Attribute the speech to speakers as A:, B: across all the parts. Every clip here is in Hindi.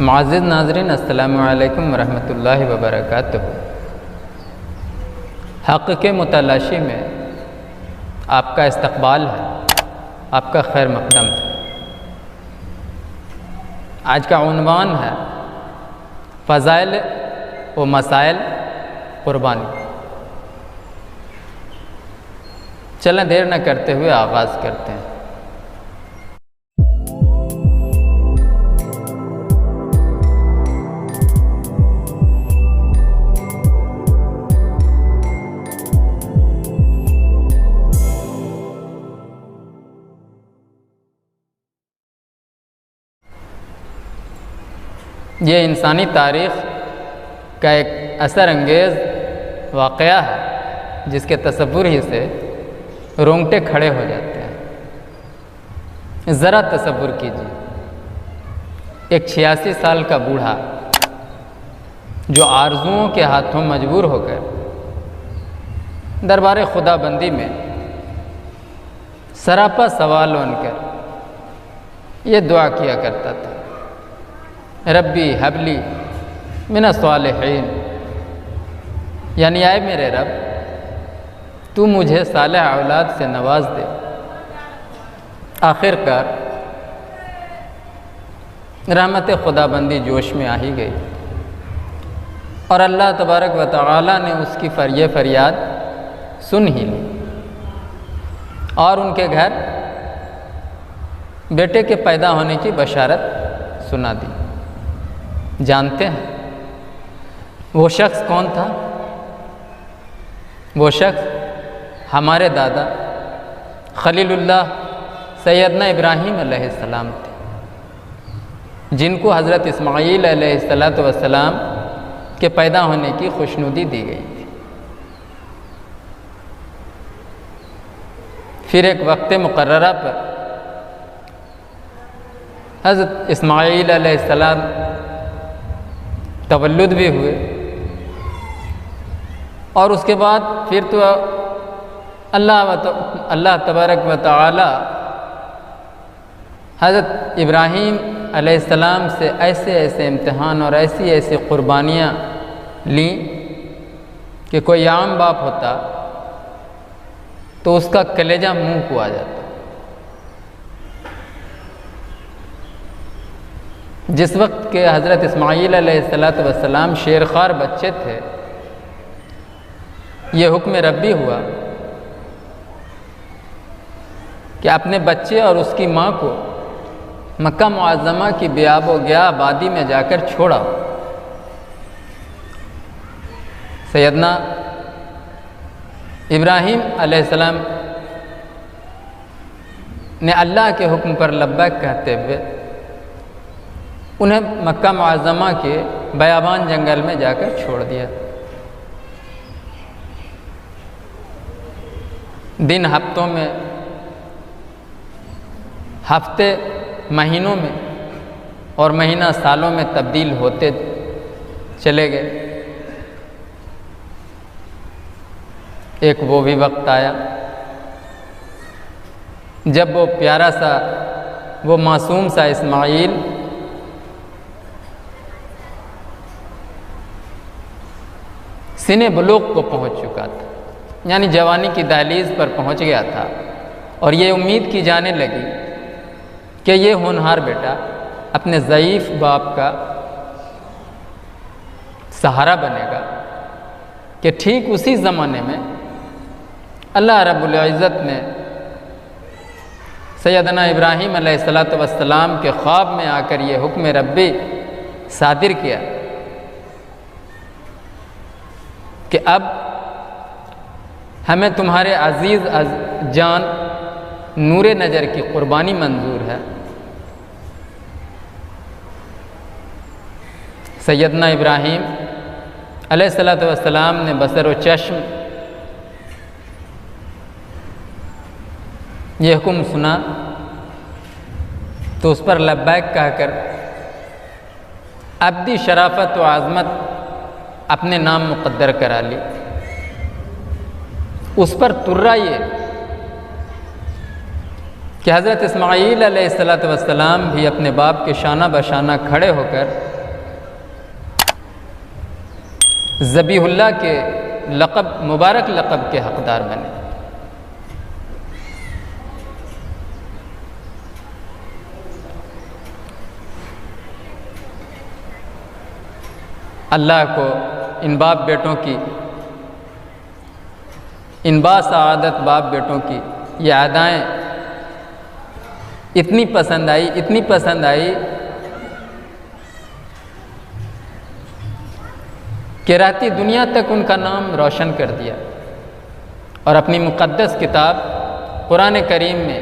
A: मुअज़्ज़िज़ नाज़रीन, अस्सलामु अलैकुम वरहमतुल्लाहि वबरकातुहू। हक़ के मुतलाशी में आपका इस्तक़बाल है, आपका खैर मक़दम है। आज का उन्वान है फ़ज़ाइल व मसाइल क़ुरबानी। चलें देर न करते हुए आगाज़ करते हैं। ये इंसानी तारीख़ का एक असर अंगेज़ वाक़या है जिसके तसव्वुर ही से रोंगटे खड़े हो जाते हैं। ज़रा तसव्वुर कीजिए, एक 86 साल का बूढ़ा जो आरज़ुओं के हाथों मजबूर होकर दरबार खुदाबंदी में सरापा सवाल बनकर ये दुआ किया करता था, रब्बी हबली मिना सालिहीन, यानी आए मेरे रब, तू मुझे सालेह औलाद से नवाज दे। आखिरकार रहमत खुदाबंदी जोश में आ ही गई और अल्लाह तबारक व तआला ने उसकी फरियाद सुन ही ली और उनके घर बेटे के पैदा होने की बशारत सुना दी। जानते हैं वो शख्स कौन था? वो शख्स हमारे दादा खलीलुल्लाह सैयदना इब्राहीम अलैहिस्सलाम थे, जिनको हज़रत इस्माईल अलैहिस्सलाम के पैदा होने की खुशनुदी दी गई थी। फिर एक वक्त मुकर्ररा पर हज़रत इस्माईल अलैहिस्सलाम तवल्लुद भी हुए और उसके बाद फिर तो अल्लाह तबारक व तआला हज़रत इब्राहीम अलैहिस्सलाम से ऐसे ऐसे इम्तिहान और ऐसी ऐसी क़ुरबानियाँ ली कि कोई आम बाप होता तो उसका कलेजा मुंह को आ जाता। जिस वक्त के हज़रत इस्माईल अलैहिस्सलाम शेरखार बच्चे थे, ये हुक्म रब्बी हुआ कि अपने बच्चे और उसकी माँ को मक्का मुअज़्ज़मा की बियाबो गया आबादी में जाकर छोड़ा। सैयदना इब्राहीम अलैहिस्सलाम ने अल्लाह के हुक्म पर लब्बैक कहते हुए उन्हें मक्का मुअज़्ज़मा के बयाबान जंगल में जाकर छोड़ दिया। दिन हफ्तों में, हफ्ते महीनों में और महीना सालों में तब्दील होते चले गए। एक वो भी वक्त आया जब वो प्यारा सा, वो मासूम सा इस्माईल सिने बुलूग को पहुंच चुका था, यानी जवानी की दहलीज पर पहुंच गया था और ये उम्मीद की जाने लगी कि ये होनहार बेटा अपने ज़ईफ़ बाप का सहारा बनेगा। कि ठीक उसी ज़माने में अल्लाह रब्बुल इज़्ज़त ने सैयदना इब्राहीम अलैहिस्सलाम के ख्वाब में आकर ये हुक्म रब्बी सादिर किया कि अब हमें तुम्हारे अज़ीज़ जान नूरे नज़र की क़ुरबानी मंजूर है। सैयदना इब्राहीम अलैहिस्सलाम ने बसर व चश्म ये हुक्म सुना तो उस पर लब्बैक कहकर अब्दी शराफत व आज़मत अपने नाम मुक़द्दर करा ली। उस पर तुर्रा ये कि हज़रत इस्माईल अलैहिस्सलाम भी अपने बाप के शाना बशाना खड़े होकर ज़बीहुल्लाह के लक़ब, मुबारक लक़ब के हक़दार बने। अल्लाह को इन बाप बेटों की, इन बासआदत बाप बेटों की ये अदाएँ इतनी पसंद आई कि रहती दुनिया तक उनका नाम रोशन कर दिया और अपनी मुक़द्दस किताब कुरान करीम में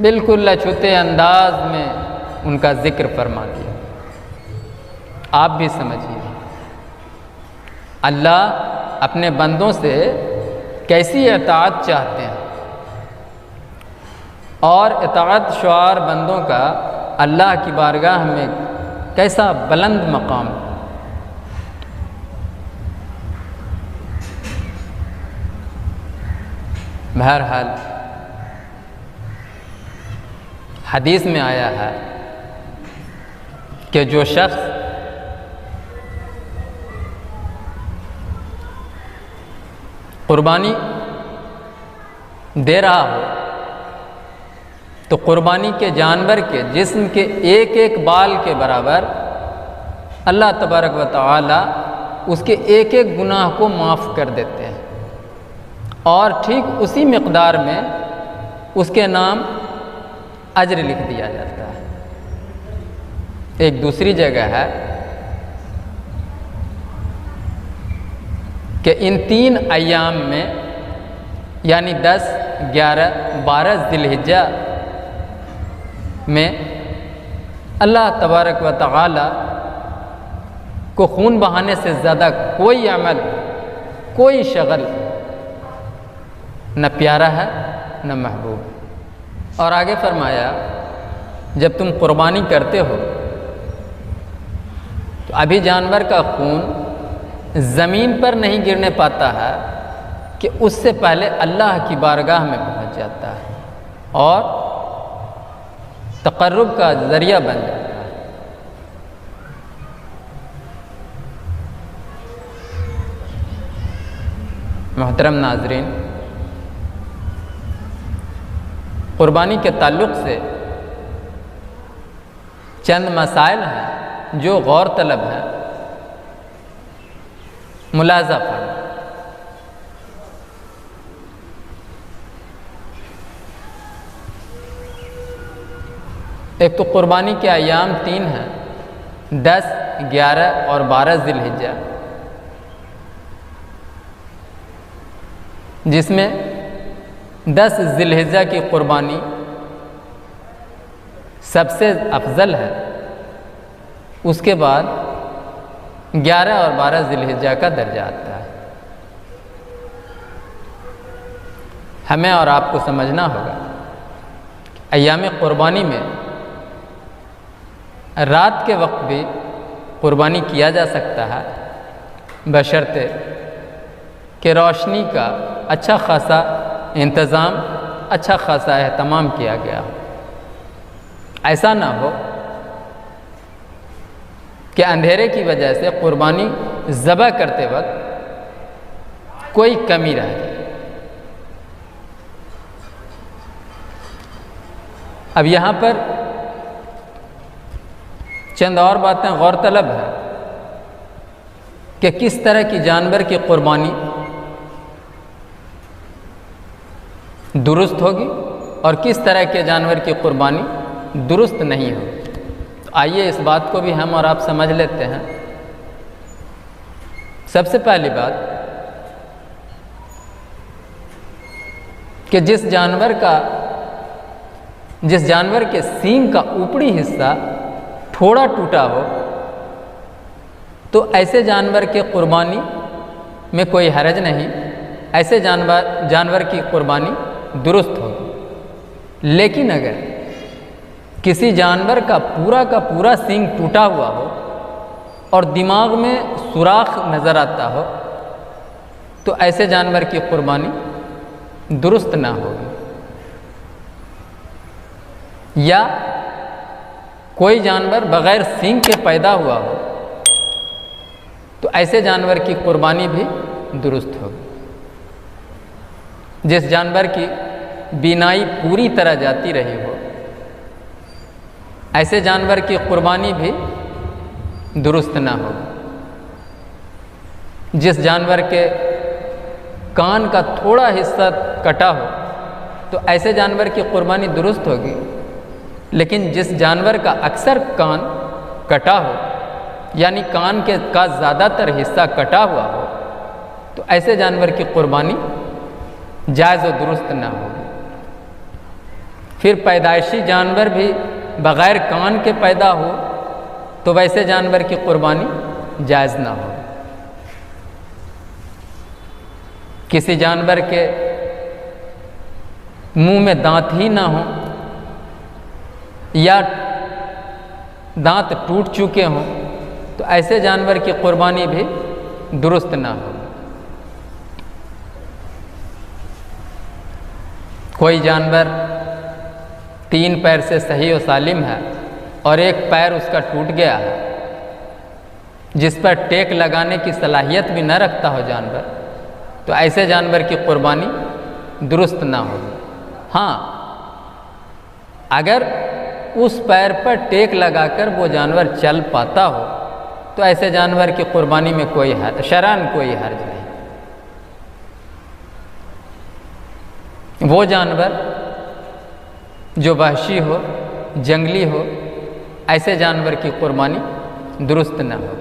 A: बिल्कुल अछूते अंदाज में उनका ज़िक्र फरमा दिया। आप भी समझिए अल्लाह अपने बंदों से कैसी इताअत चाहते हैं और इताअत शुआर बंदों का अल्लाह की बारगाह में कैसा बुलंद मकाम। बहरहाल हदीस में आया है कि जो शख्स कुर्बानी दे रहा हो तो कुर्बानी के जानवर के जिस्म के एक एक बाल के बराबर अल्लाह तबारक व तआला उसके एक एक गुनाह को माफ़ कर देते हैं और ठीक उसी मिक़दार में उसके नाम अज्र लिख दिया जाता है। एक दूसरी जगह है कि इन 3 अय्याम में यानी 10, 11, 12 ज़िलहिज्जा में अल्लाह तबारक व तआला को खून बहाने से ज़्यादा कोई अमल, कोई शगल न प्यारा है न महबूब। और आगे फरमाया जब तुम कुर्बानी करते हो तो अभी जानवर का खून ज़मीन पर नहीं गिरने पाता है कि उससे पहले अल्लाह की बारगाह में पहुंच जाता है और तक़र्रुब का ज़रिया बन जाता है। मोहतरम नाज़रीन, कुर्बानी के ताल्लुक़ से चंद मसाइल हैं जो गौर तलब हैं। मुलाज़ा फरमा, एक तो कुर्बानी के अय्याम 3 हैं, 10, 11 और 12 ज़िलहिज्जा, जिसमें 10 ज़िलहिज्जा की कुर्बानी सबसे अफजल है। उसके बाद 11 और 12 ज़िलहिज्जा का दर्जा आता है। हमें और आपको समझना होगा अय्याम कुर्बानी में रात के वक्त भी कुर्बानी किया जा सकता है बशर्ते कि रोशनी का अच्छा खासा इंतज़ाम, अच्छा खासा एहतमाम किया गया हो। ऐसा ना हो कि अंधेरे की वजह से कुर्बानी ज़बह करते वक्त कोई कमी रह जाए। अब यहाँ पर चंद और बातें गौरतलब है कि किस तरह की जानवर की कुर्बानी दुरुस्त होगी और किस तरह के जानवर की कुर्बानी दुरुस्त नहीं होगी। तो आइए इस बात को भी हम और आप समझ लेते हैं। सबसे पहली बात कि जिस जानवर के सींग का ऊपरी हिस्सा थोड़ा टूटा हो तो ऐसे जानवर के कुर्बानी में कोई हरज नहीं, ऐसे जानवर की कुर्बानी दुरुस्त होगी। लेकिन अगर किसी जानवर का पूरा सींग टूटा हुआ हो और दिमाग में सुराख नज़र आता हो तो ऐसे जानवर की कुर्बानी दुरुस्त ना होगी। या कोई जानवर बग़ैर सींग के पैदा हुआ हो तो तो ऐसे जानवर की कुर्बानी भी दुरुस्त होगी। जिस जानवर की बीनाई पूरी तरह जाती रही हो, ऐसे जानवर की कुर्बानी भी दुरुस्त ना हो। जिस जानवर के कान का थोड़ा हिस्सा कटा हो, तो ऐसे जानवर की कुर्बानी दुरुस्त होगी। लेकिन जिस जानवर का अक्सर कान कटा हो, यानी कान के का ज़्यादातर हिस्सा कटा हुआ हो, तो ऐसे जानवर की कुर्बानी जायज़ और दुरुस्त ना हो। फिर पैदाइशी जानवर भी बग़ैर कान के पैदा हो, तो वैसे जानवर की कुर्बानी जायज़ ना हो। किसी जानवर के मुंह में दांत ही ना हो या दांत टूट चुके हों, तो ऐसे जानवर की कुर्बानी भी दुरुस्त ना हो। कोई जानवर 3 पैर से सही और सालिम है और एक पैर उसका टूट गया है, जिस पर टेक लगाने की सलाहियत भी न रखता हो जानवर, तो ऐसे जानवर की कुर्बानी दुरुस्त ना हो। हाँ, अगर उस पैर पर टेक लगाकर वो जानवर चल पाता हो, तो ऐसे जानवर की कुर्बानी में कोई शरअन कोई हर्ज नहीं। वो जानवर जो वहशी हो, जंगली हो, ऐसे जानवर की कुर्बानी दुरुस्त न हो।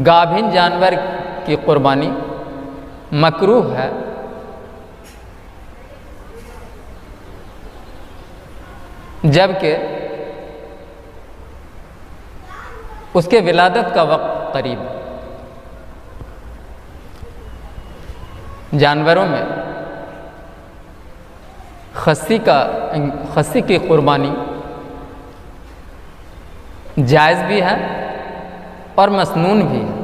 A: गाभिन जानवर की कुर्बानी मकरूह है, जबकि उसके विलादत का वक्त करीब है। जानवरों में खस्सी की कुर्बानी जायज़ भी है और मसनून भी है,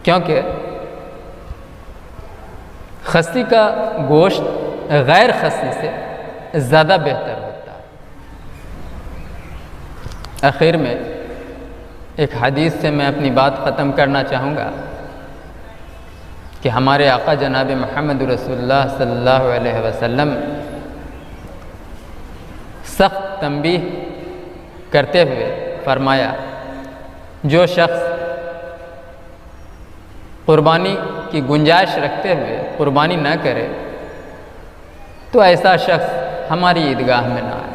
A: क्योंकि खस्सी का गोश्त गैर खस्सी से ज़्यादा बेहतर होता है। आखिर में एक हदीस से मैं अपनी बात ख़त्म करना चाहूँगा कि हमारे आका जनाब मोहम्मद रसूलुल्लाह सल्लल्लाहु अलैहि वसल्लम सख्त तंबीह करते हुए फरमाया, जो शख्स कुर्बानी की गुंजाइश रखते हुए कुर्बानी न करे, तो ऐसा शख्स हमारी ईदगाह में ना आए।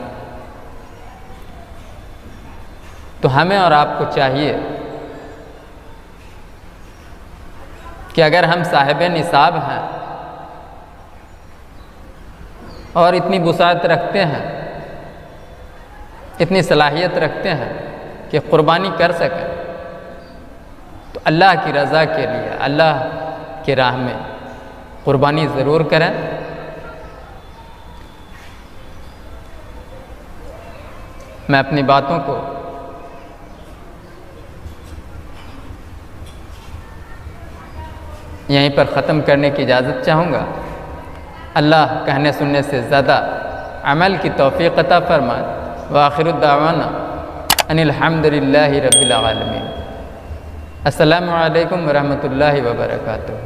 A: तो हमें और आपको चाहिए कि अगर हम साहिब निसाब हैं और इतनी वुसाअत रखते हैं, इतनी सलाहियत रखते हैं कि कुर्बानी कर सकें, तो अल्लाह की रज़ा के लिए, अल्लाह की राह में कुर्बानी ज़रूर करें। मैं अपनी बातों को यहीं पर ख़त्म करने की इजाज़त चाहूँगा। अल्लाह कहने सुनने से ज़्यादा अमल की तौफ़ीक़ अता फ़रमाए। व आखिरु दावाना अनिल हम्दुलिल्लाहि रब्बिल आलमीन। अस्सलामु अलैकुम व रहमतुल्लाहि व बरकातुहू।